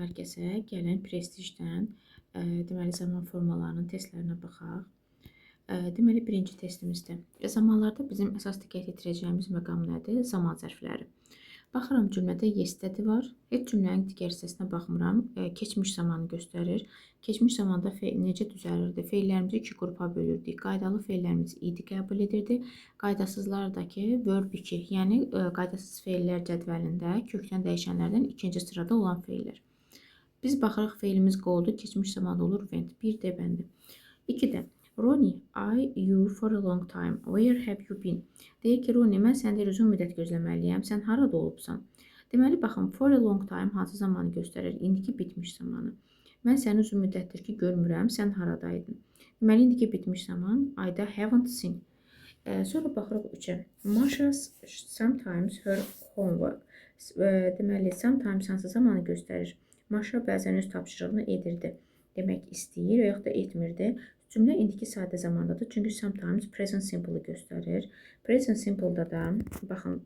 hər kəsə. Gəlin prestijdən deməli zaman formalarının testlərinə baxaq. Deməli birinci testimizdə zamanlarda bizim əsas diqqət yetirəcəyimiz məqam nədir? Zaman zərfləri. Baxıram cümlədə yestədi var. Heç cümlənin digər hissəsinə baxmıram. Keçmiş zamanı göstərir. Keçmiş zamanda fe'l necə düzəlirdi? Fe'llərimizi iki qrupa bölürdük. Qaydalı fe'llərimiz idi qəbul edirdi. Qaydasızlardakı verb 2, yəni qaydasız fe'llər cədvəlində kökdən dəyişənlərdən ikinci sırada olan fe'llər. Biz baxırıq fe'limiz qoldu, keçmiş zamanda olur went. 1 D bəndi. 2-də Ronnie, I you for a long time. Where have you been? Deyir ki, Ronnie, mən səndə uzun müddət gözləməliyəm. Sən harada olubsan? Deməli, baxın, for a long time hansı zamanı göstərir? İndiki bitmiş zamanı. Mən səni uzun müddətdir ki, görmürəm. Sən haradaydın? Deməli, indiki bitmiş zaman I haven't seen. Sonra baxırıq 3-ə. Masha sometimes her homework. Deməli, sometimes hansı zamanı göstərir? Masha bəzən öz tapşırığını edirdi. Demək istəyir və yaxud da etmirdi. Cümlə indiki sadə zamandadır. Çünki sometimes present simple-ı göstərir. Present simple-da da, baxın,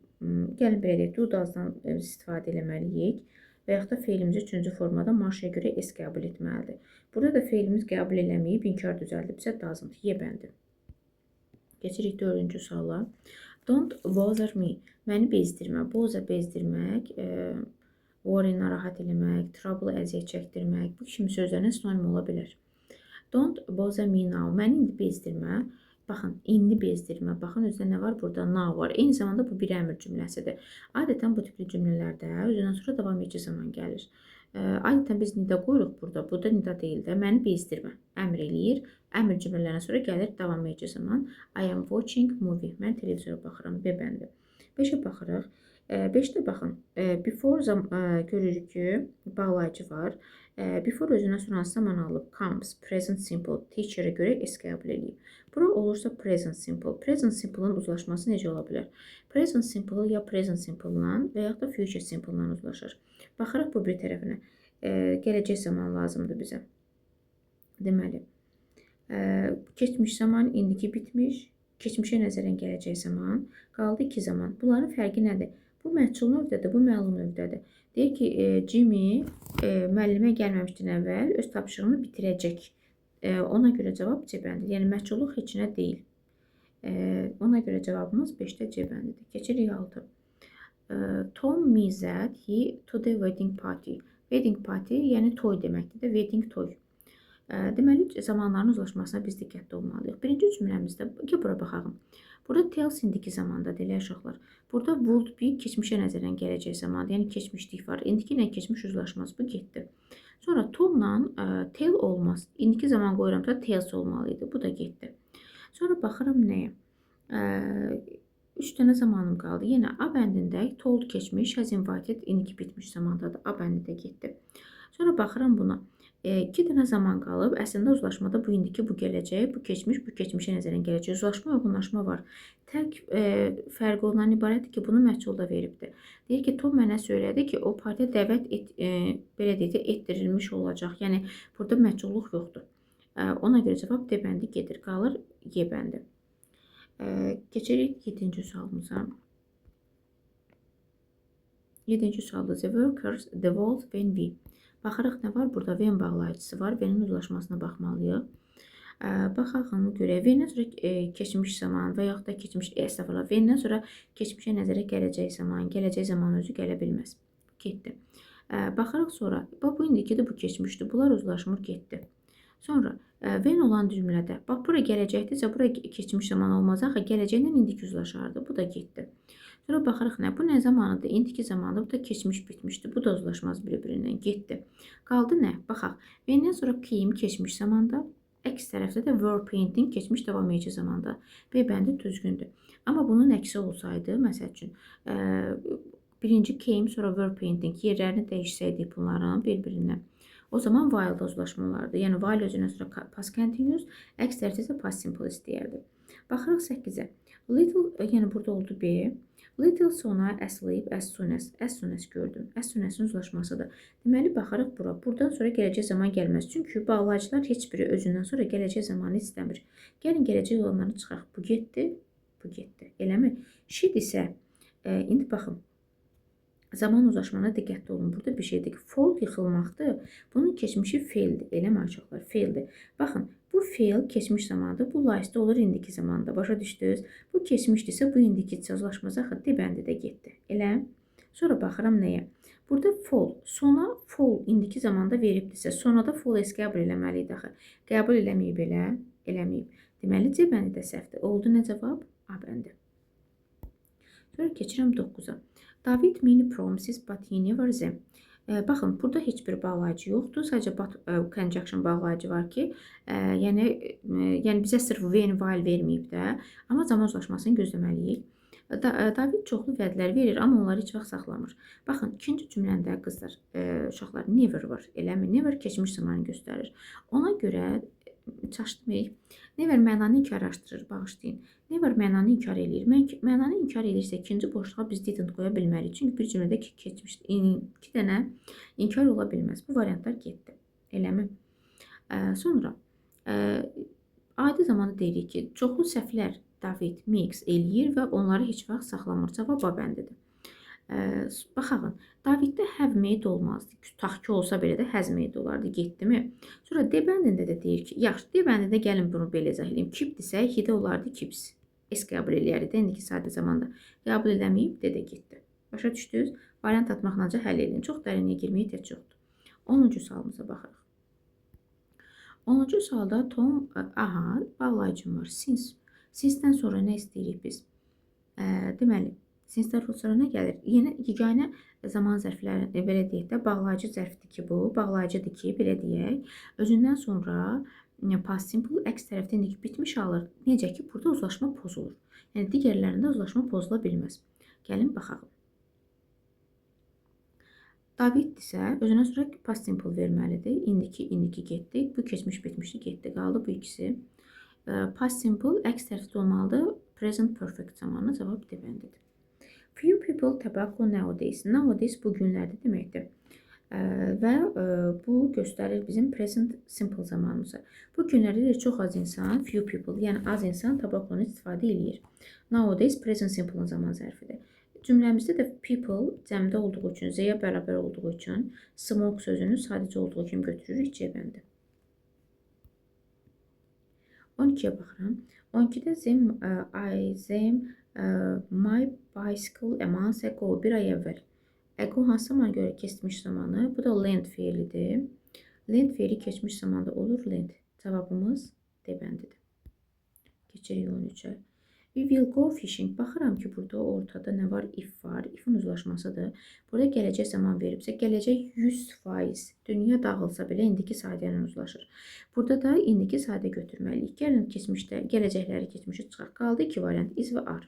gəlin belə deyək, do does-dan istifadə eləməliyik. Və yaxud da fe'limizi üçüncü formada Masha'ya görə S qəbul etməlidir. Burada da fe'limiz qəbul eləməyib, inkar düzəldibsə doesn't, Y bəndi. Keçirik 4-cü suala. Don't bother me. Məni bezdirmə. Bother bezdirmək, worry narahat eləmək, trouble əziyyət çəkdirmək. Bu kimi sözlərlə sinonim ola bilər. Don't bother me now. Məni indi bezdirmə. Baxın, indi bezdirmə. Baxın, özdə nə var? Burada now var. Eyni zamanda bu bir əmr cümləsidir. Adətən bu tipli cümlələrdə özündən sonra davam edici zaman gəlir. Adətən biz nida qoyuruq burada. Burada nida deyil də. Məni bezdirmə. Əmr eləyir. Əmr cümlələrine sonra gəlir davam edici zaman. I am watching movie. Mən televizora baxıram. B bəndi. 5-ə baxırıq. 5-də baxın. Before görürük ki, bağlayıcı var. Before özündən sonra hansı zaman alıb? Comes, present simple, teacher'a görə S qəbul edib. Bura olursa present simple. Present simple-ın uzlaşması necə ola bilər? Present simple ya present simple-dan və yaxud da future simple-dan uzlaşır. Baxırıq bu bir tərəfinə. Gələcək zaman lazımdır bizə. Deməli, keçmiş zaman, indiki bitmiş, keçmişə nəzərən gələcək zaman, qaldı 2 zaman. Bunların fərqi nədir? Bu məhsul növdədir, bu məlum növdədir. Deyir ki, Jimmy müəllimə gəlməmişdən əvvəl öz tapşırığını bitirəcək. Ona görə cavab C bəndidir. Yəni, məhsulluq heç nə deyil. Ona görə cavabımız 5-də C bəndidir. Keçirik 6. Tom means that he to the wedding party. Wedding party, yəni toy deməkdir də, wedding toy. Deməli, zamanların uzlaşmasına biz diqqətli olmalıyıq. Birinci cümləmizdə, bura baxaq. Burada tells indiki zamanda deyilir uşaqlar. Burada would be keçmişə nəzərən gələcək zamanda, yəni keçmişlik var. İndiki ilə keçmiş uzlaşmaz, bu getdi. Sonra Tomla tell olmaz. İndiki zaman qoyuramsa tells olmalıydı, bu da getdi. Sonra baxıram nəyə? 3 dənə zamanım qaldı. Yenə A bəndində told keçmiş, has invited, indiki bitmiş zamandadır. A bəndi də getdi. Sonra baxıram buna. 2 dənə zaman qalıb. Əslində uzlaşmada bu indiki, bu gələcək, bu keçmiş, bu keçmişə nəzərən gələcək. Uzlaşma, uyğunlaşma var. Tək fərqi ondan ibarətdir ki, bunu məhsulda veribdir. Deyir ki, Tom mənə söylədi ki, o partiya dəvət belə deyək, etdirilmiş olacaq. Yəni, burada məhsulluq yoxdur. Ona görə cavab D bəndi gedir. Qalır Y bəndi. Keçirik 7-ci sualımıza. 7-ci sualda the workers devolved when we. Baxırıq nə var? Burada when bağlayıcısı var. When'in uzlaşmasına baxmalıyıq. Baxaq görə when'dən sonra keçmiş zaman və yaxud da keçmiş estağfurullah. When'dən sonra keçmişə nəzərə gələcək zaman özü gələ bilməz. Getdi. Baxırıq sonra. Bu indikidir, bu keçmişdir. Bunlar uzlaşmır, getdi. Sonra when olan cümlədə. Bax, bura gələcəkdirsə, bura keçmiş zaman olmaz. Axı, gələcəklə indiki uzlaşardı. Bu da getdi. Sonra baxırıq nə? Bu nə zamanıdır? İndiki zamandır. Bu da keçmiş bitmişdir. Bu da uzlaşmaz bir-birindən. Getdi. Qaldı nə? Baxaq. When'dən sonra came keçmiş zamanda. Əks tərəfdə də were painting keçmiş davam edici zamanda. B bəndi düzgündür. Amma bunun əksi olsaydı, məsəl üçün, birinci came, sonra were painting yerlərini dəyişsəydik bunların bir-birindən. O zaman while da uzlaşma olardı. Yəni, while özündən sonra past continuous, əks tərəfdə isə past simple istəyərdi. Baxırıq 8-ə. Little, yəni burada oldu B. Little sonra asleep, as soon as gördüm. As soon as-ın uzlaşmasıdır. Deməli, baxarıq bura. Buradan sonra gələcək zaman gəlməz. Çünki bağlayıcılar heç biri özündən sonra gələcək zamanı istəmir. Gəlin gələcək olanları çıxaq. Bu getdi, bu getdi. Eləmi? Şid isə, indi baxın. Zaman uzlaşmana diqqətli olun. Burada bir şeydir ki, fall yıxılmaqdır. Bunun keçmişi faildir. Eləmi uşaqlar? Faildir. Baxın, bu fail keçmiş zamandır. Bu last olur indiki zamanda. Başa düşdünüz? Bu keçmişdirsə, bu indiki uzlaşmaz axı debəndi də getdi. Elə? Sonra baxıram nəyə? Burada fall. Sona fall indiki zamanda veribdirsə, sonada fall s qəbul eləməli idi axı. Qəbul eləməyib elə? Eləməyib. Deməli, C bəndi də səhvdir. Oldu nə cavab? A bəndi. Sonra keçirəm 9-a. David many promises but he never them. Baxın, burada heç bir bağlayıcı yoxdur. Sadəcə conjunction bağlayıcı var ki, yəni bizə sırf when, while verməyib də, amma zaman uzlaşmasını gözləməliyik. David çoxlu vədlər verir, amma onları heç vaxt saxlamır. Baxın, ikinci cümləndə qızlar, uşaqlar never var. Eləmi? Never keçmiş zamanı göstərir. Ona görə çaşdırmayıq. Never mənanı inkar-araşdırır, bağışlayın. Never mənanı inkar eləyir. Mənanı inkar edirsə, ikinci boşluğa biz didn't qoya bilmərik. Çünki bir cümlədə keçmiş 2 dənə inkar ola bilməz. Bu variantlar getdi. Eləmi? Sonra adi zamanı deyirik ki, çoxlu səhvlər David mix eləyir və onları heç vaxt saxlamır. Cavab A bəndidir. Baxın, Daviddə have made olmazdı. Tutaq ki, olsa belə də has made olardı. Getdimi? Sonra D bəndində də deyir ki, yaxşı, D bəndində gəlin bunu belə izah edeyim. Keep-dirsə, he-də olardı keeps. S qəbul eləyərdi də, indiki sadə zamanda. Qəbul eləməyib, D də getdi. Başa düşdünüz? Variant atmaqla həll edin. Çox dərinliyə girməyə ehtiyac yoxdur. 10-cu sualımıza baxırıq. 10-cu sualda Tom, bağlayıcım var. Since. Since-dən sonra nə istəyirik biz? Deməli, since-dən sonra nə gəlir? Yenə yeganə zaman zərfləri, belə deyək də, bağlayıcı zərfdir ki bu. Bağlayıcıdır ki, belə deyək. Özündən sonra past simple əks tərəfdə indiki bitmiş alır. Necə ki, burada uzlaşma pozulur. Yəni, digərlərində uzlaşma pozula bilməz. Gəlin, baxaq. Daviddirsə, özündən sonra past simple verməlidir. İndiki getdi. Bu keçmiş bitmişdi, getdi. Qaldı bu ikisi. Past simple əks tərəfdə olmalıdır. Present perfect zamanı cavab D bəndidir. Few people tobacco nowadays. Nowadays bu günlərdə deməkdir. Və bu göstərir bizim present simple zamanımızı. Bu günlərdə də çox az insan, few people, yəni az insan tabakonu istifadə edir. Nowadays present simple zaman zərfidir. Cümləmizdə də people cəmdə olduğu üçün, Z-yə bərabər olduğu üçün smoke sözünü sadəcə olduğu kimi götürürük C bəndi. 12-yə baxıram. 12-də my bicycle a month ago, bir ay əvvəl. Ago hansı zamana görə keçmiş zamanı? Bu da lent feilidir. Lent feili keçmiş zamanda olur lent. Cavabımız D bəndidir. Keçirik 13-ə. We will go fishing. Baxıram ki, burada ortada nə var? If var. If'in uzlaşmasıdır. Burada gələcək zaman veribsə, gələcək 100%. Dünya dağılsa belə indiki sadə ilə uzlaşır. Burada da indiki sadə götürməliyik. Gəlin keçmişdə, gələcəkləri keçmişə çıxaq. Qaldı 2 variant, is və are.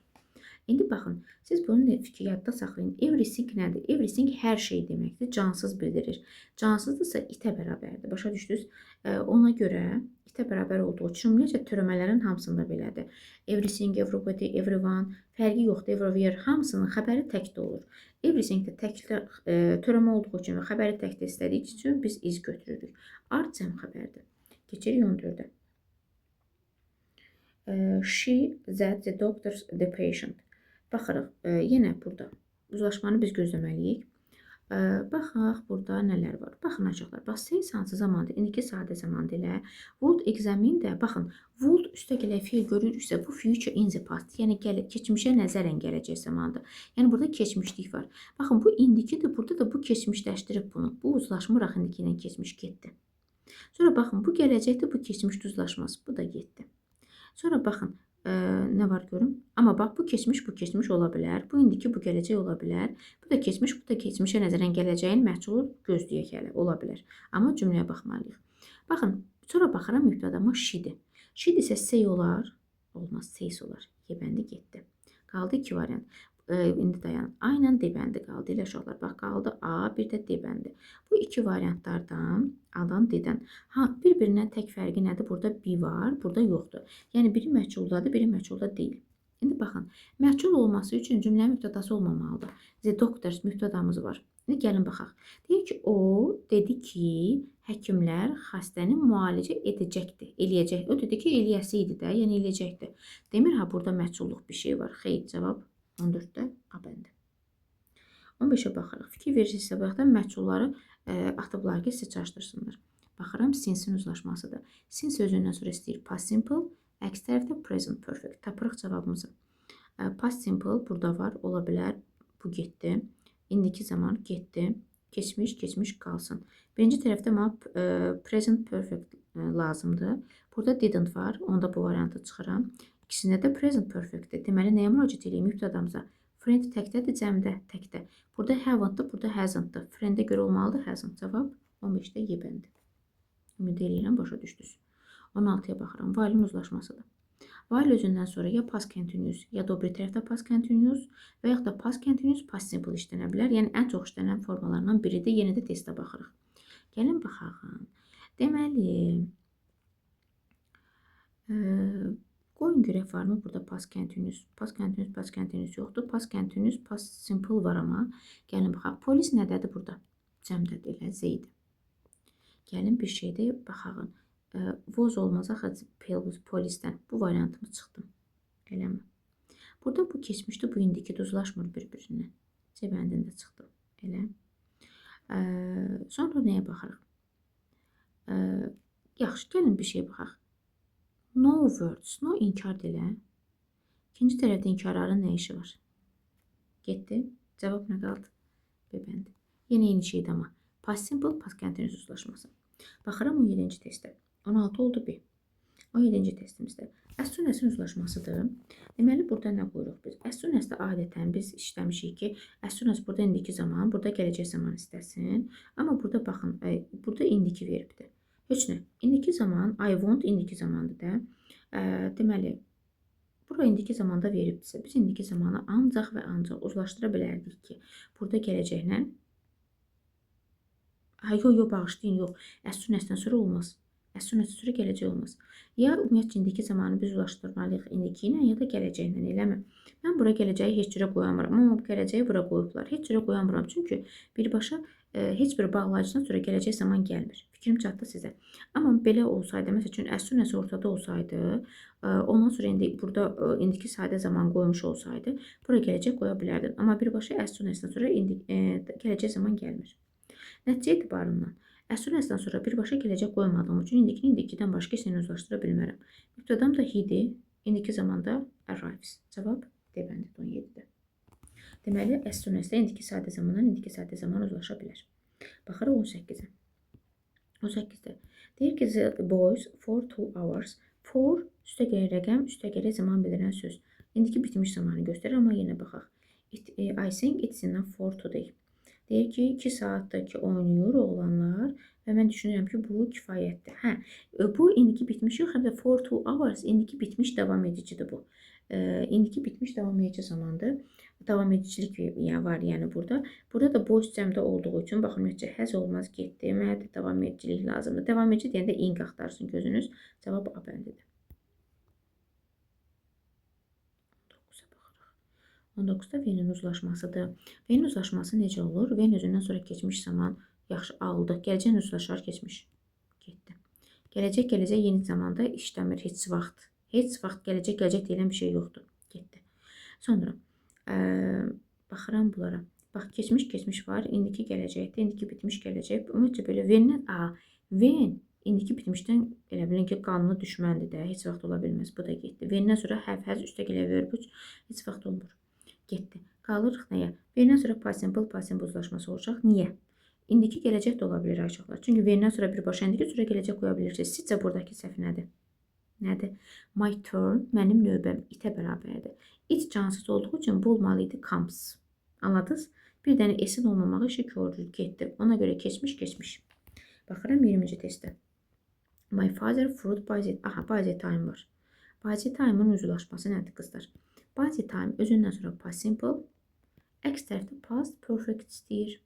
İndi baxın, siz bunu fikri yadda saxlayın. Everything nədir? Everything hər şey deməkdir. Cansız bildirir. Cansızdırsa itə bərabərdir. Başa düşdünüz? Ona görə itə bərabər olduğu üçün ümumiyyətlə törəmələrin hamısında belədir. Everything, everybody, everyone fərqi yoxdur. Everywhere hamısının xəbəri təkdə olur. Everything-də təkdə törəmə olduğu üçün və xəbəri təkdə istədiyi üçün biz is götürürük. Are cəm xəbərdir. Keçirik 14-ə. She, that, the doctor, the patient. Baxırıq, yenə burada uzlaşmanı biz gözləməliyik. Baxaq, burada nələr var. Baxın, açıqlar. Bax, sense hansı zamandır? İndiki sadə zamandır ilə. Would examine də, baxın, would üstə gələk fiil görürüksə, bu future in the past. Yəni, keçmişə nəzərən gələcək zamandır. Yəni, burada keçmişlik var. Baxın, bu indikidir. Burada da bu keçmişləşdirib bunu. Bu uzlaşmıraq indiki ilə keçmiş getdi. Sonra baxın, bu gələcəkdir, bu keçmiş uzlaşmaz. Bu da getdi. Sonra baxın, nə var görüm? Amma bax, bu keçmiş ola bilər. Bu indiki, bu gələcək ola bilər. Bu da keçmişə nəzərən gələcəyin məhsulu gözləyək hələ, ola bilər. Amma cümləyə baxmalıyıq. Baxın, sonra baxıram mübtədama she-dir. She-dirsə say olar, olmaz, says olar. Yebəndi getdi. Qaldı 2 variant. İndi dayan. Aynen D bəndi qaldı ilə uşaqlar. Bax, qaldı A, bir də D bəndi. Bu 2 variantlardan A'dan D-dən. Bir-birindən tək fərqi nədir? Burada B var, burada yoxdur. Yəni, biri məchuldadır, biri məchulda deyil. İndi baxın, məchul olması üçün cümlənin mübtədası olmamalıdır. The doctors mübtədamız var. İndi gəlin baxaq. Deyir ki, o dedi ki, həkimlər xəstəni müalicə edəcəkdir, eləyəcək. O dedi ki, eləyəsi idi də, yəni eləyəcəkdir. Demir, burada məchulluq bir şey var. Xeyr, cavab 14-də A bəndi. 15-ə baxırıq. Fikir verirsinizsə, bayaqdan məhsulları atıblar ki, sizə çaşdırsınlar. Baxıram, since-in uzlaşmasıdır. Since sözündən sonra istəyir past simple, əks tərəfdə present perfect. Tapırıq cavabımızı. Past simple burada var, ola bilər bu getdi. İndiki zaman getdi. Keçmiş, keçmiş qalsın. Birinci tərəfdə mənə present perfect lazımdır. Burada didn't var, onda bu variantı çıxıram. İkisində də present perfectdir. Deməli, nəyə müraciət edeyim mübtədamıza? Friend təkdədir, cəmdə təkdə. Burada haven't-dır, burada hasn't-dır. Friend-ə görə olmalıdır hasn't. Cavab 15-də yebəndir. Ümid edirəm, başa düşdünüz. 16-ya baxıram. While-in uzlaşmasıdır. While özündən sonra ya past continuous, ya da o bir tərəfdə past continuous və yaxud da past continuous, past simple işlənə bilər. Yəni, ən çox işlənən formalarından biridir. Yenə də testə baxırıq. Gəlin, baxaq. Deməli, qoyun görək varmı burada past continuous? Past continuous, past continuous yoxdur. Past continuous, past simple var amma. Gəlin, baxaq. Polis nədədir burada? Cəmdədir, elə Z-dir. Gəlin, bir şeydə baxaq. Voz olmaz axı polisdən. Bu variantımı çıxdım. Eləmi? Burada bu keçmişdi, bu indiki uzlaşmır bir-birinə. Cəbəndində çıxdım. Elə. Sonra nəyə baxırıq? Yaxşı, gəlin bir şey baxaq. No words, no inkar delə. İkinci tərəfdə inkarların nə işi var? Getdi. Cavab nə qaldı? Bebəndi. Yenə eyni şeydir amma. Past simple, past continuous uzlaşması. Baxıram 17-ci testdə. 16 oldu bir. 17-ci testimizdə. As soon as-in uzlaşmasıdır. Deməli, burada nə qoyuruq biz? As soon as-da adətən biz işləmişik ki, as soon as burada indiki zaman, burada gələcək zaman istəsin. Amma burada baxın, burada indiki verbdir. Heç nə. İndiki zaman, I want indiki zamandır da. Deməli, bura indiki zamanda veribdirsə, biz indiki zamanı ancaq və ancaq uzlaşdıra bilərdik ki, burada gələcəklə yox, bağışlayın, yox. As soon as-dən sonra olmaz. As soon as-dən sonra gələcək olmaz. Ya ümumiyyətcə indiki zamanı biz uzlaşdırmalıyıq indiki ilə, ya da gələcəklə, eləmi? Mən bura gələcəyi heç cürə qoyamıram. Amma gələcəyi bura qoyublar. Heç cürə qoyamıram. Çünki birbaşa heç bir bağlayıcıdan sonra gələcək zaman gəlmir. Fikrim çatdı sizə. Amma belə olsaydı, məsəl üçün as soon as ortada olsaydı, ondan sonra indi burada indiki sadə zaman qoymuş olsaydı, bura gələcək qoya bilərdin. Amma birbaşa as soon as-dən sonra gələcək zaman gəlmir. Nəticə etibarından as soon as-dən sonra birbaşa gələcək qoymadığım üçün indikini indikidən başqa heç nə uzlaşdıra bilmərəm. Mübtədam da he-dir, indiki zamanda arrives. Cavab D bəndidir 17-də. Deməli, as soon as-da indiki sadə zamandan indiki sadə zaman uzlaşa bilər. Baxırıq 18-ə. 18-də. Deyir ki, the boys for 2 hours. For üstə gəlir rəqəm, üstə gəlir zaman bildirən söz. İndiki bitmiş zamanı göstərir, amma yenə baxaq. I think it's enough for today. Deyir ki, 2 saatdır ki oynayır oğlanlar və mən düşünürəm ki, bu kifayətdir. Bu indiki bitmiş yox, həm də for 2 hours indiki bitmiş davam edicidir bu. İndiki bitmiş davam edici zamandır. Davam edicilik var yəni burada. Burada da boş cəmdə olduğu üçün, baxın, ümumiyyətcə, həz olmaz getdi. Mənə də davam edicilik lazımdır. Davam edici deyəndə ing axtarsın gözünüz. Cavab A bəndidir. 19-da V'nin uzlaşmasıdır. V'nin uzlaşması necə olur? V'nin özündən sonra keçmiş zaman yaxşı aldı. Gələcək uzlaşar keçmiş. Getdi. Gələcək yeni zamanda işləmir heç vaxt. Heç vaxt gələcək deyilən bir şey yoxdur. Getdi. Sonra baxıram bunlara. Bax, keçmiş var. İndiki gələcəkdir. İndiki bitmiş gələcək. Ümumiyyətcə belə V'nin indiki bitmişdən elə bilin ki, qanunu düşməndir də. Heç vaxt ola bilməz. Bu da getdi. V'ndən sonra həz üstə gələ verb heç vaxt olmur. Getdi. Qalırıq nəyə? V'dən sonra past simple uzlaşması olacaq. Niyə? İndiki gələcək də ola bilər aşağılar. Çünki V'dən sonra birbaşa indiki sonra gələcək qoya bilirsiniz. Sizcə buradakı səhv nədir? Nədir? My turn, mənim növbəm itə bərabərdir. It cansız olduğu üçün bu olmalı idi comes. Anladınız? Bir dənə S-in olmamağı işi gördür, getdi. Ona görə keçmiş. Baxıram 20-ci testdə. My father fruit by the time var. By the time-ın uzlaşması nədir qızlar? By the time özündən sonra past simple, əks tərəfdə past perfect istəyir.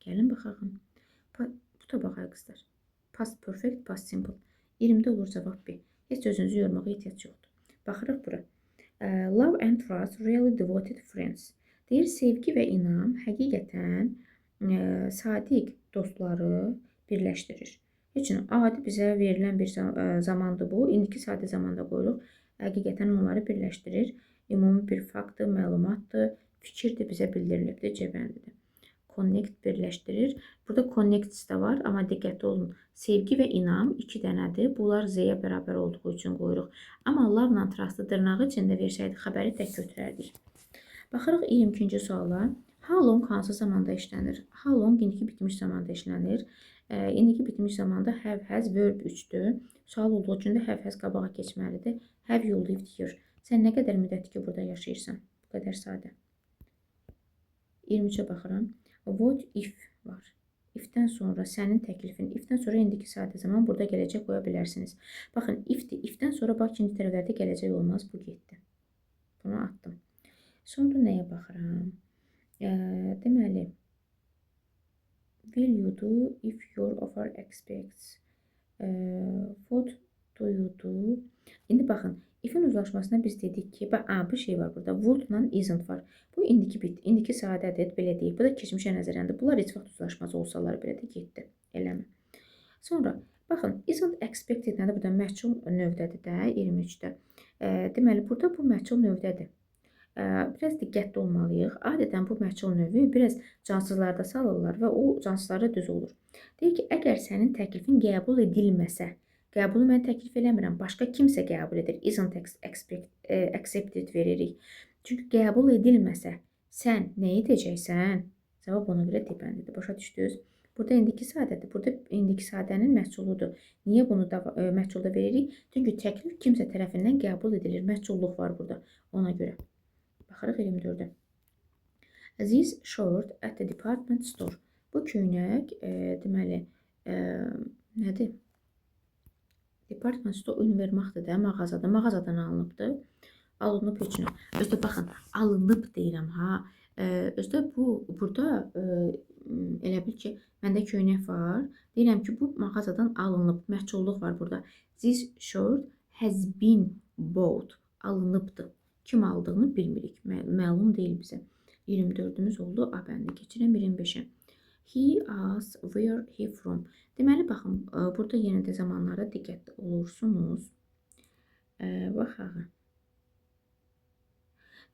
Gəlin baxaq. Bu da baxaq qızlar. Past perfect, past simple. 20-də olur cavab B. Heç özünüzü yormağa ehtiyac yoxdur. Baxırıq bura. Love and trust really devoted friends. Deyir, sevgi və inam həqiqətən sadiq dostları birləşdirir. Üçün adi bizə verilən bir zamandır bu. İndiki sadə zamanda qoyuruq. Həqiqətən onları birləşdirir. ümumi bir faktdır, məlumatdır, fikirdir, bizə bildirilibdir, C bəndidir. Connect birləşdirir. Burada connects də var, amma diqqətli olun. Sevgi və inam 2 dənədir. Bunlar Z-yə bərabər olduğu üçün qoyuruq. Amma love-la trust-ı dırnağı içində versəydik, xəbəri tək götürərdik. Baxırıq 22-ci suala. How long hansı zamanda işlənir? How long indiki bitmiş zamanda işlənir. İndiki bitmiş zamanda have, has, verb 3-dür. Sual olduğu üçün də have, has qabağa keçməlidir. Have you lived here? Sən nə qədər müddətdir ki, burada yaşayırsan? Bu qədər sadə. 23-ə baxıram. What if var. If-dən sonra sənin təklifin, if-dən sonra indiki sadə zaman burada gələcək qoya bilərsiniz. Baxın, if-dir. If-dən sonra bax, ikinci tərəflərdə gələcək olmaz, bu getdi. Bunu atdım. Sonra nəyə baxıram? Deməli, will you do if your offer expects? What do you do? İndi baxın, if-in uzlaşmasına biz dedik ki, bir şey var burada, would-la isn't var. Bu indiki bit, indiki sadədir, belə deyək. Bu da keçmişə nəzərəndir. Bunlar heç vaxt uzlaşması olsalar belə də getdi. Eləmə. Sonra, baxın, isn't expected nədir? Burada məhcul növdədir də, 23-də. Deməli, burada bu məhcul növdədir. Biraz diqqətli olmalıyıq. Adətən bu məhcul növü biraz cansızlarda salırlar və o cansızlarda düz olur. Deyir ki, əgər sənin təklifin qəbul edilməsə, qəbulu mən təklif eləmirəm, başqa kimsə qəbul edir. Isn't accepted veririk. Çünki qəbul edilməsə, sən nə edəcəksən? Cavab ona görə dependlidir. Başa düşdünüz? Burada indiki sadədir. Burada indiki sadənin məhculudur. Niyə bunu da məhculda veririk? Çünki təklif kimsə tərəfindən qəbul edilir. Məhculluq var burada. Ona görə. Baxırıq 24-də. This shirt at the department store. Bu köynək, deməli, nədir? Department store univermaqdır da, mağazadan. Mağazadan alınıbdır. Alınıb üçünə. Özdə baxın, alınıb deyirəm ha. Özdə bu, burada elə bil ki, məndə köynək var. Deyirəm ki, bu mağazadan alınıb. Məhculluq var burada. This shirt has been bought. Alınıbdır. Kim aldığını bilmirik. Məlum deyil bizə. 24-ümüz oldu. A bəndi keçirəm 25-ə. He asked where he from. Deməli, baxın, burada yenə də zamanlara diqqətli olursunuz. Baxaq.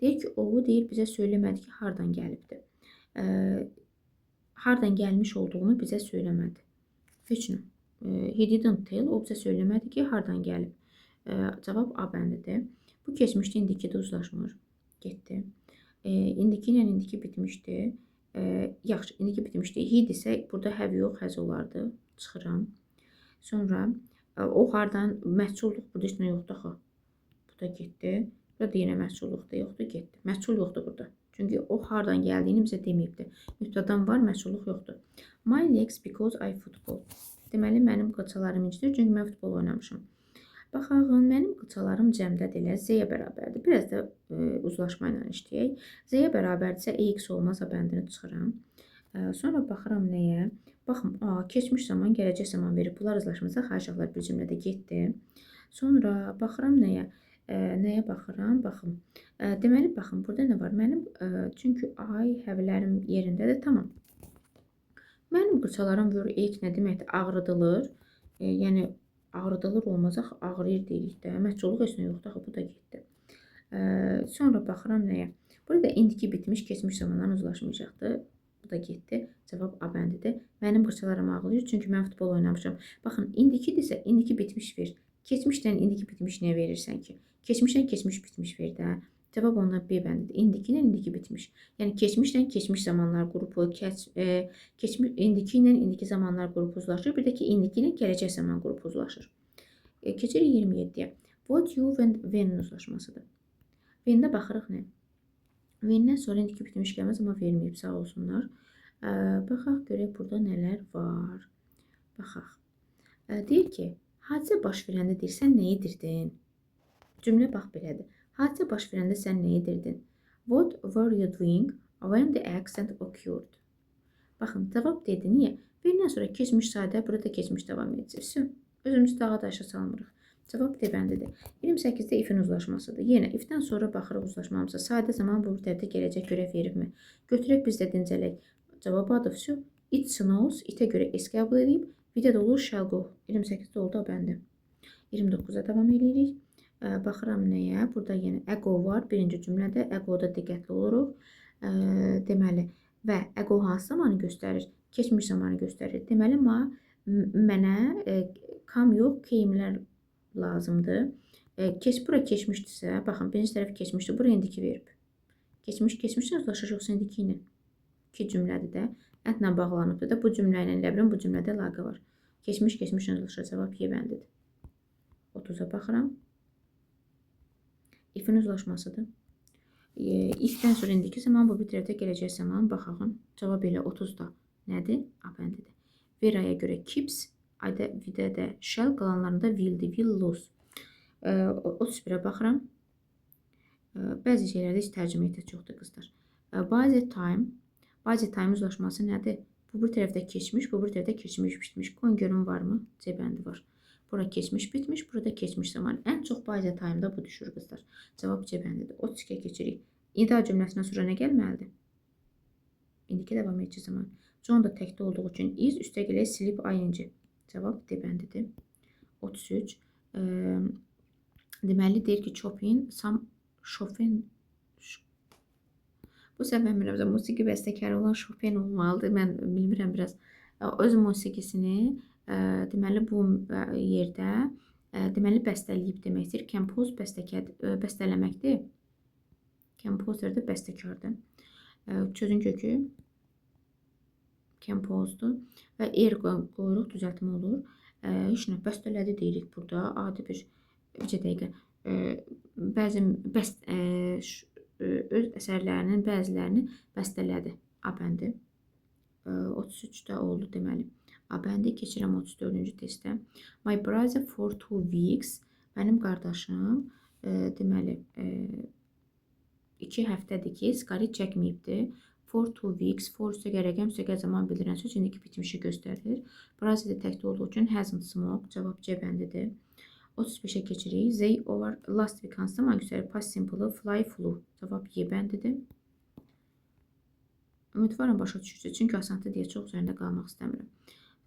Deyir ki, o deyir, bizə söyləmədi ki, hardan gəlibdir. Hardan gəlmiş olduğunu bizə söyləmədi. Heç nə. He didn't tell, o bizə söyləmədi ki, hardan gəlib. Cavab A bəndidir. Bu keçmişdə indiki də uzlaşmır. Getdi. İndiki ilə indiki bitmişdi. Yaxşı, indiki bitmişdi. He-dirsə, burada have yox, has olardı. Çıxıram. Sonra o hardan məhculluq burada heç nə yoxdur axı. Bu da getdi. Burada yenə məhculluq da yoxdur, getdi. Məhcul yoxdur burada. Çünki o hardan gəldiyini bizə deməyibdir. Mübtədan var, məhculluq yoxdur. My legs because I football. Deməli, mənim qıçalarım incidir, çünki mən futbol oynamışam. Baxağın, mənim qıçalarım cəmdədir elə Z-yə bərabərdir. Biraz da uzlaşma ilə işləyək. Z-yə bərabərdirsə, EX olmazsa bəndini çıxıram. Sonra baxıram nəyə? Baxın, keçmiş zaman, gələcək zaman verib. Bunlar uzlaşmasa, xahiş bir cümlədə getdi. Sonra baxıram nəyə? Nəyə baxıram? Baxın. Deməli, baxın, burada nə var? Mənim, çünki I, have-lərim yerindədir. Tamam. Mənim qıçalarım EX nə deməkdir? Ağrıdılır. Yəni, ağrıdılır olmaz, axı, ağrıyır deyirik də. Məhculluq heç nə yoxdur, axı, bu da getdi. Sonra baxıram nəyə? Burada indiki bitmiş, keçmiş zamandan uzlaşmayacaqdır. Bu da getdi. Cavab A bəndidir. Mənim qıçalarım ağrıyır, çünki mən futbol oynamışam. Baxın, indikidirsə, indiki bitmiş ver. Keçmişdən indiki bitmiş niyə verirsən ki? Keçmişdən keçmiş bitmiş ver də. Cavab ondan B bəndidir. İndiki ilə indiki bitmiş. Yəni, keçmişdən keçmiş zamanlar qrupu, indiki ilə indiki zamanlar qrupu uzlaşır. Bir də ki, indiki ilə gələcək zaman qrupu uzlaşır. Keçirik 27-yə. What, you, when uzlaşmasıdır. When-də baxırıq nə? When-dən sonra indiki bitmiş gəlməz, amma verməyib, sağ olsunlar. Baxaq, görək burada nələr var. Baxaq. Deyir ki, hadisə baş verəndə deyir, sən nə edirdin? Cümlə bax belədir. Hadisə baş verəndə sən nə edirdin? What were you doing when the accident occurred? Baxın, cavab dedi. Niyə? Verdən sonra keçmiş sadə, burada keçmiş davam edəcək. Özümüz dağa daşa salmırıq. Cavab D bəndidir. 28-də if-in uzlaşmasıdır. Yenə if-dən sonra baxırıq uzlaşmamıza. Sadə zaman bu tərəfdə gələcək görə veribmi? Götürək biz də dincələk. Cavab adı. It snows. It-ə görə S qəbul edib. Bir də olur shall go. 28-də oldu o bəndi. 29-a davam edirik. Baxıram nəyə? Burada yenə ego var. Birinci cümlədə egoda diqqətli oluruq. Deməli, və ego hansı zamanı göstərir? Keçmiş zamanı göstərir. Deməli, mənə come yox, came'lər lazımdır. Bura keçmişdirsə, baxın, birinci tərəf keçmişdir. Bura indiki verb. Keçmişlə uzlaşır, yoxsa indiki ilə? İki cümlədir də. Ətlə bağlanıbdır da. Bu cümlə ilə elə bilin, bu cümlədə əlaqə var. Keçmişlə uzlaşır. Cavab Y bəndidir. 30-a baxıram. If-in uzlaşmasıdır. If-dən sonra indiki zaman, bu bir tərəfdə gələcək zaman. Baxaq, cavab elə 30-da nədir? A bəndidir. Veraya görə keeps, ayda vida də shall, qalanlarında willdir. Will lose. 31-ə baxıram. Bəzi şeylərdə heç tərcümə ehtiyac yoxdur, qızlar. By the time uzlaşması nədir? Bu bir tərəfdə keçmiş, bu bir tərəfdə keçmiş bitmiş. Qoyun görün varmı? C bəndi var. Bura keçmiş bitmiş, burada keçmiş zaman. Ən çox by the time-da bu düşür, qızlar. Cavab C bəndidir. 32-yə keçirik. İda cümləsindən sonra nə gəlməlidir? İndiki davam edici zaman. John da təkdə olduğu üçün is, üstəgələ sleep ing. Cavab D bəndidir. 33. Deməli, deyir ki, Chopin, Chopin. Bu səfər bilmirəm, musiqi bəstəkarı olan Chopin olmalıdır. Mən bilmirəm biraz. Öz musiqisini deməli bu yerdə deməli bəstələyib deməkdir. Compose bəstələməkdir. Composer də bəstəkardır. Sözün kökü composedur və er qoyuruq, düzəltmə olur. Heç nə bəstələdi deyirik burada. Adi bir dəqiqə. Bəzi öz əsərlərinin bəzilərini bəstələdi. A bəndi. 33-də oldu deməli. A bəndi keçirəm 34-cü testə. My brother for 2 weeks. Mənim qardaşım deməli 2 həftədir ki, siqaret çəkməyibdir. For 2 weeks. For üstəgəl rəqəm, üstəgəl zaman bildirən söz indiki bitmişi göstərir. Brother də təkdə olduğu üçün hasn't smoked. Cavab C bəndidir. 35-ə keçirik. They over last week hansı zaman göstərir? Past simple, fly, flew. Cavab Y bəndidir. Ümidvaram başa düşürsünüz. Çünki asandır deyə çox üzərində qalmaq istəmirəm.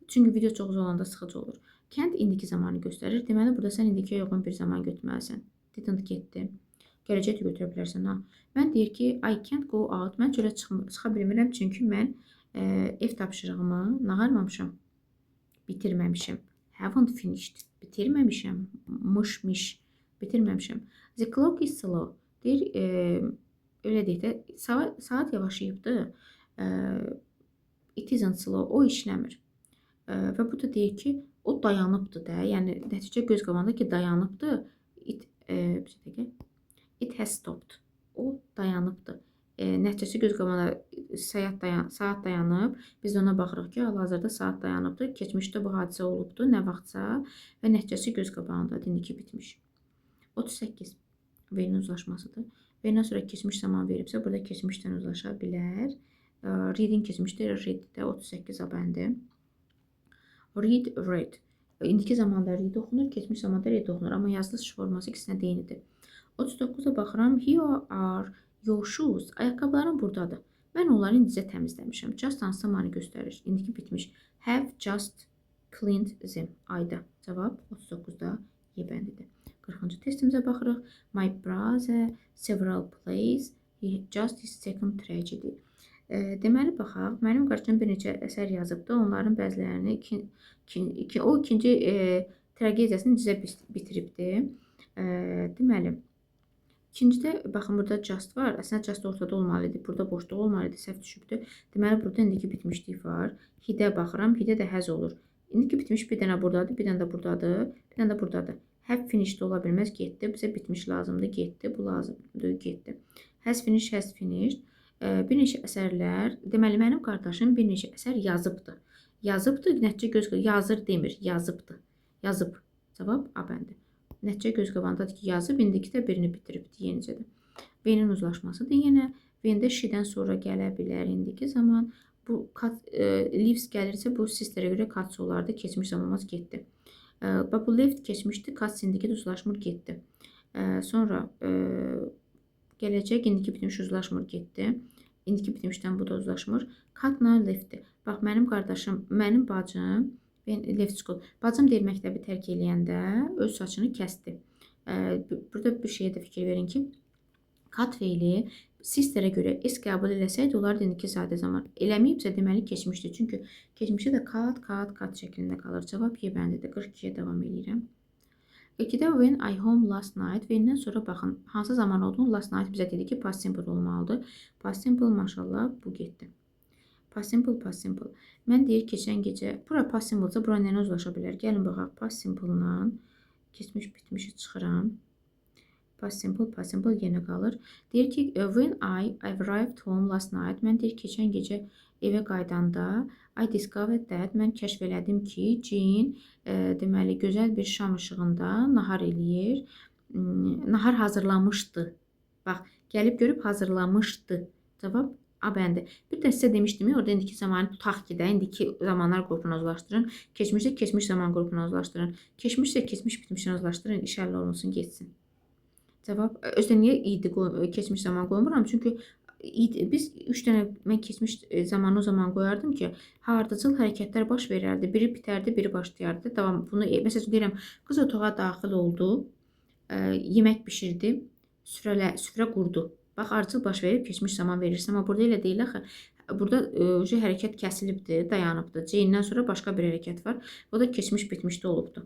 Çünki video çox uzun olanda sıxıcı olur. Can't indiki zamanı göstərir. Deməli, burada sən indikiyə uyğun bir zaman götürməlisən. Didn't getdi. Gələcək də götürə bilərsən. Mən deyir ki, I can't go out. Mən çölə çıxa bilmirəm. Çünki mən ev tapşırığımı nağarmamışam. Bitirməmişim. Haven't finished. Bitirməmişəm. Bitirməmişəm. The clock is slow. Deyir, öyle deyək də, saat yavaşıyıbdır. It isn't slow. O işləmir. Və bu da deyir ki, o dayanıbdır da. Yəni, nəticə göz qabağında ki, dayanıbdır. It has stopped. O dayanıbdır. Nəticəsi göz qabağında saat dayanıb. Biz ona baxırıq ki, hal-hazırda saat dayanıbdır. Keçmişdə bu hadisə olubdur, nə vaxtsa və nəticəsi göz qabağında indiki bitmiş. 38. Verinin uzlaşmasıdır. Verindən sonra keçmiş zaman veribsə, burada keçmişdən uzlaşa bilər. Reading keçmişdir, read də 38 bəndi. Read, read. İndiki zamanda read oxunur, keçmiş zamanda read oxunur. Amma yazılış forması ikisinə deyinidir. 39-a baxıram. Here are your shoes. Ayaqqabılarım buradadır. Mən onları indicə təmizləmişəm. Just hansı zamanı göstərir? İndiki bitmiş. Have just cleaned them. Ayda. Cavab 39-da Y bəndidir. 40-cı testimizə baxırıq. My brother several plays. He just his second tragedy. Deməli, baxaq. Mənim qardaşım bir neçə əsər yazıbdır. Onların bəzilərini o ikinci tragediyasını necə bitiribdir. Deməli, ikincidə, baxın, burada just var. Əslində just ortada olmalıdır. Burada boşluq olmalıdır. Səhv düşübdür. Deməli, burada indiki bitmişlik var. He-də baxıram. He-də də has olur. İndiki bitmiş bir dənə buradadır, bir dənə də buradadır, bir dənə də buradadır. Have finished ola bilməz, getdi. Bizə bitmiş lazımdır, getdi. Bu lazımdır, getdi. Has finished. Bir neçə əsərlər. Deməli, mənim qardaşım bir neçə əsər yazıbdır. Yazıbdır, nəticə göz qabağında. Yazır demir, yazıbdır. Yazıb. Cavab A bəndi. Nəticə göz qabağındadır ki, yazıb, indiki də birini bitiribdir, yenicədir. V-nin uzlaşmasıdır. Yenə V-də she-dən sonra gələ bilər indiki zaman. Bu lives gəlirsə, bu sisterə görə cuts olardı. Keçmiş zamanımız getdi. Bu left keçmişdi, cuts indiki uzlaşmır, getdi. Sonra gələcək, indiki bitmiş uzlaşmır, getdi. İndiki bitmişdən bu da uzlaşmır. Cut-la left-dir. Bax, mənim qardaşım, mənim bacım, left school. Bacım deyir, məktəbi tərk eləyəndə öz saçını kəsdi. Burada bir şeyə də fikir verin ki, kat feili sisterə görə S qəbul eləsəydi, olardı indiki sadə zaman. Eləməyibsə, deməli keçmişdir. Çünki keçmişdə də kat şəklində qalır. Cavab Y bəndidir. 42-yə davam edirəm. 2-də when I home last night. When-dən sonra baxın, hansı zaman olduğunu last night bizə dedi ki, past simple olmalıdır. Past simple maşallah bu getdi. Past simple. Mən deyir keçən gecə, bura past simple-sa, bura nəylə uzlaşa bilər? Gəlin baxaq, past simple-la keçmiş bitmişi çıxıram. Past simple yenə qalır. Deyir ki, when I arrived home last night. Mən deyir keçən gecə evə qaydanda I discovered that. Mən kəşf elədim ki, Jean deməli gözəl bir şam işığında nahar eləyir. Nahar hazırlamışdı. Bax, gəlib görüb hazırlamışdı. Cavab A bəndi. Bir də sizə demişdim, orada indiki zamanı tutaq ki də, indiki zamanlar qrupuna uzlaşdırın. Keçmişdə keçmiş zaman qrupuna uzlaşdırın. Keçmişsə keçmiş bitmişdən uzlaşdırın. İş həll olunsun, getsin. Cavab, özdə niyə idi keçmiş zaman qoymuram? Çünki biz 3 dənə mən keçmiş zamanı o zaman qoyardım ki, ardıcıl hərəkətlər baş verərdi. Biri bitərdi, biri başlayardı. Davam. Bunu məsələn deyirəm, qız otağa daxil oldu, yemək bişirdi, süfrə qurdu. Bax, ardıcıl baş verib keçmiş zaman verirsən, amma burada elə deyil axı. Burada hərəkət kəsilibdir, dayanıbdır. C-dən sonra başqa bir hərəkət var. O da keçmiş bitmişdə olubdur.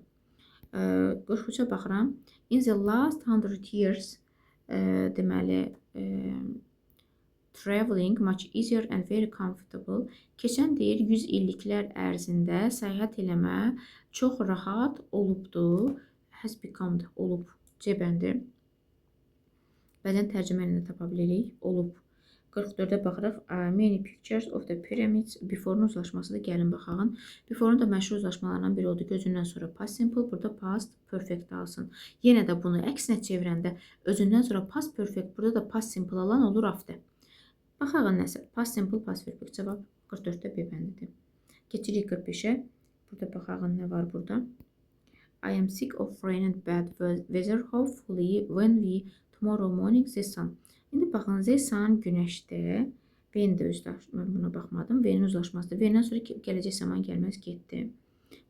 43-ə baxıram. In the last 100 years, deməli, traveling much easier and very comfortable. Keçən deyir 100 illiklər ərzində səyahət eləmə çox rahat olubdur. Has become olub. C bəndi. Bəzən tərcümə ilə də tapa bilirik. Olub. 44-ə baxırıq. Many pictures of the pyramids. Before-un uzlaşmasıdır. Gəlin baxağın. Before-un da məşhur uzlaşmalarından biri oldu. Gözündən sonra past simple. Burada past perfect alsın. Yenə də bunu əksinə çevirəndə özündən sonra past perfect. Burada da past simple alan olur after. Baxağın nəsə. Past simple, past perfect. Cavab 44-də B bəndidir. Keçirik 45-ə. Burada baxağın nə var burada. I am sick of rain and bad weather. Hopefully when we tomorrow morning the sun. İndi baxın, the sun günəşdə. When də mən buna baxmadım. When-in uzlaşmasıdır. When-dən sonra gələcək zaman gəlməz getdi.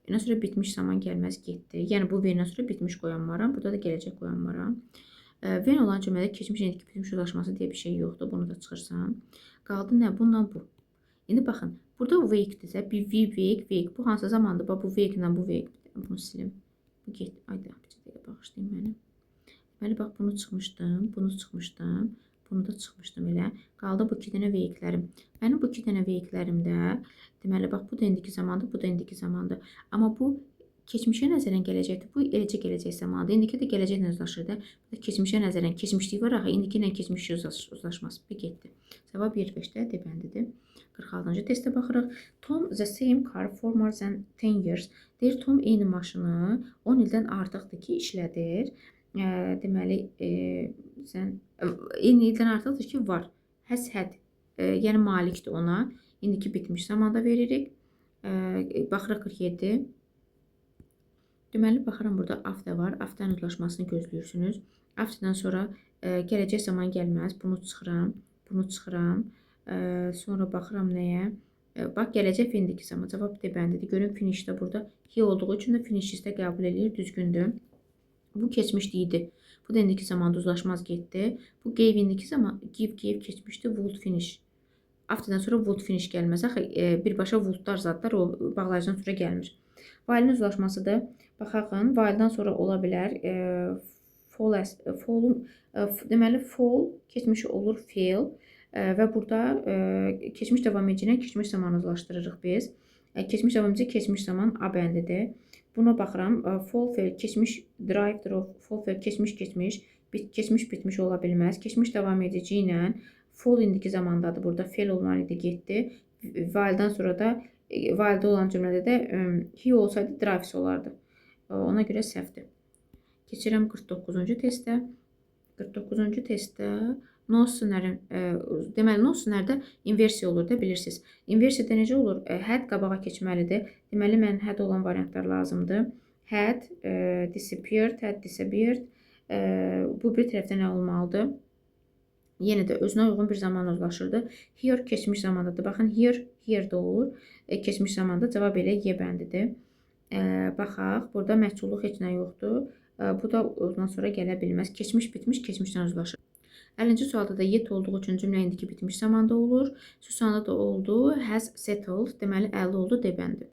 When-dən sonra bitmiş zaman gəlməz getdi. Yəni bu when-dən sonra bitmiş qoyanmaram. Burada da gələcək qoyanmaram. When olan cümlədə keçmiş indiki bitmiş uzlaşması deyə bir şey yoxdur. Bunu da çıxırsam. Qaldı nə? Bundan bu. İndi baxın. Burada wake-dirsə, bir wake. Bu hansı zamandır? Bu wake-lə bu wake. Bunu silim. Bu get. Ayda, bir dəqiqə bağışlayın məni. Deməli, bax, bunu çıxmışdım. Bunu da çıxmışdım elə. Qaldı bu 2 dənə wake-lərim. Mənim bu 2 dənə wake-lərimdə, deməli, bax, bu da indiki zamandır, bu da indiki zamandır. Amma bu keçmişə nəzərən gələcəkdir. Bu eləcə gələcək zamandır. İndiki də gələcəklə uzlaşır da. Keçmişə nəzərən keçmişlik var axı. İndiki ilə keçmişi uzlaşması. Bir getdi. Cavab 25-də D bəndidir. 46-cı testə baxırıq. Tom the same car for more than 10 years. Deyir, Tom eyni maşını 10 ildən artıqdır ki, işlədir. Deməli, eyni ildən artıqdır ki, var. Has had, yəni malikdir ona. İndiki bitmiş zamanda veririk. Baxırıq 47. Deməli, baxıram burada after var. After'ın uzlaşmasını gözləyirsiniz. After'dan sonra gələcək zaman gəlməz. Bunu çıxıram. Sonra baxıram nəyə? Bax, gələcək indiki zaman. Cavab D bəndidir. Görün, finishdə burada he olduğu üçün də finishistə qəbul edir. Düzgündür. Bu keçmişliydi. Bu da indiki zamanda uzlaşmaz getdi. Bu gave indiki zaman, give keçmişdi. Would finish. After'dan sonra would finish gəlməz. Axı, birbaşa wouldlar zadlar o bağlayıcıdan sonra gəlmir. While-in uzlaşmasıdır. Baxaqın, while-dan sonra ola bilər. Deməli, fall keçmişi olur fail. Və burada keçmiş davam edicini keçmiş zamanı uzlaşdırırıq biz. Keçmiş davam edici keçmiş zaman A bəndidir. Buna baxıram. Fall fail keçmiş drive'dır o. Fall fail keçmiş bitmiş ola bilməz. Keçmiş davam edici ilə fall indiki zamandadır. Burada fail olmalı idi, getdi. While-dan sonra da while-da olan cümlədə də he olsaydı drives olardı. Ona görə səhvdir. Keçirəm 49-cu testə. 49-cu testdə no sooner-in, deməli, no sooner-də inversiya olur da, bilirsiniz. Inversiyada necə olur? Had qabağa keçməlidir. Deməli, mən had olan variantlar lazımdır. Had disappeared, had disappeared. Bu bir tərəfdə nə olmalıdır? Yenə də özünə uyğun bir zaman uzlaşırdı. Here keçmiş zamandadır. Baxın, here də olur. Keçmiş zamanda cavab elə Y bəndidir. Baxaq, burada məhsulluq heç nə yoxdur. Bu da ondan sonra gələ bilməz. Keçmiş bitmiş, keçmişdən uzlaşır. 50-ci sualda da yet olduğu üçün cümlə indiki bitmiş zamanda olur. Susanda da oldu. Has settled, deməli 50 oldu, debəndir.